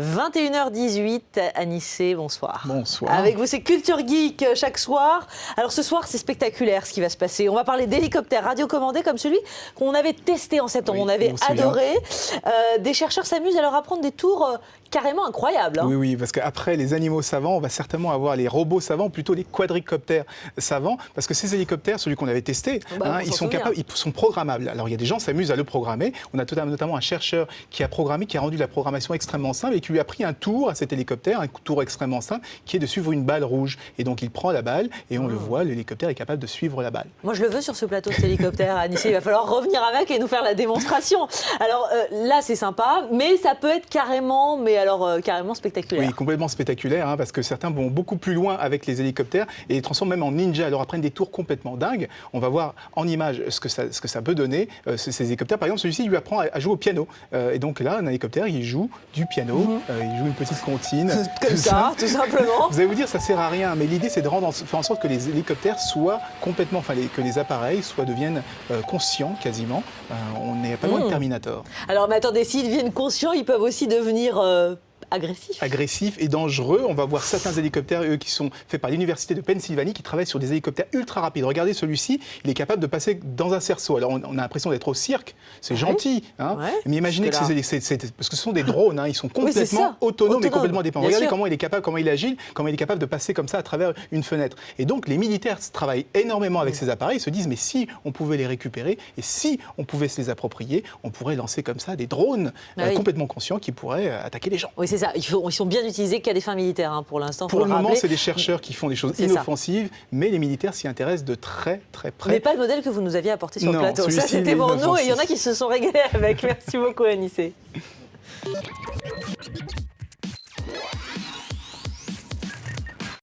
21h18, Anissé, bonsoir. Bonsoir. Avec vous, c'est Culture Geek chaque soir. Alors ce soir, c'est spectaculaire ce qui va se passer. On va parler d'hélicoptères radiocommandés comme celui qu'on avait testé en septembre. Oui, on avait adoré. Des chercheurs s'amusent à leur apprendre des tours carrément incroyables. Hein. Oui, parce qu'après les animaux savants, on va certainement avoir les robots savants, plutôt les quadricoptères savants, parce que ces hélicoptères, celui qu'on avait testé, ils sont programmables. Alors il y a des gens qui s'amusent à le programmer. On a notamment un chercheur qui a rendu la programmation extrêmement simple et qui lui a pris un tour à cet hélicoptère, un tour extrêmement simple, qui est de suivre une balle rouge. Et donc il prend la balle et on le voit, l'hélicoptère est capable de suivre la balle. Moi je le veux sur ce plateau, cet hélicoptère, Anissé. Il va falloir revenir avec et nous faire la démonstration. Alors là c'est sympa, mais ça peut être carrément spectaculaire. Oui, complètement spectaculaire, parce que certains vont beaucoup plus loin avec les hélicoptères et les transforment même en ninja. Alors apprennent des tours complètement dingues. On va voir en image ce que ça peut donner. Ces hélicoptères, par exemple, celui-ci lui apprend à jouer au piano. Et donc là, un hélicoptère, il joue du piano, il joue une petite comptine. Comme ça, tout simplement. Vous allez vous dire, ça sert à rien, mais l'idée, c'est de faire en sorte que les hélicoptères soient complètement, que les appareils deviennent conscients quasiment. On n'est pas loin de Terminator. Alors, mais attendez, s'ils deviennent conscients, ils peuvent aussi devenir agressifs et dangereux. On va voir certains hélicoptères, eux, qui sont faits par l'université de Pennsylvanie, qui travaillent sur des hélicoptères ultra rapides. Regardez celui-ci, il est capable de passer dans un cerceau. Alors on a l'impression d'être au cirque, c'est gentil, mais imaginez que parce que ce sont des drones, ils sont complètement autonomes et complètement dépendants. Regardez comment il est capable, comment il est agile, comment il est capable de passer comme ça à travers une fenêtre. Et donc les militaires travaillent énormément avec ces appareils, ils se disent mais si on pouvait les récupérer et si on pouvait se les approprier, on pourrait lancer comme ça des drones complètement conscients qui pourraient attaquer les gens. Oui, c'est ça. Ils sont bien utilisés qu'à des fins militaires pour l'instant. Pour le moment, c'est des chercheurs qui font des choses inoffensives, mais les militaires s'y intéressent de très très près. Mais pas le modèle que vous nous aviez apporté sur le plateau. Ça, c'était mon nom et il y en a qui se sont régalés avec. Merci beaucoup, Anissé.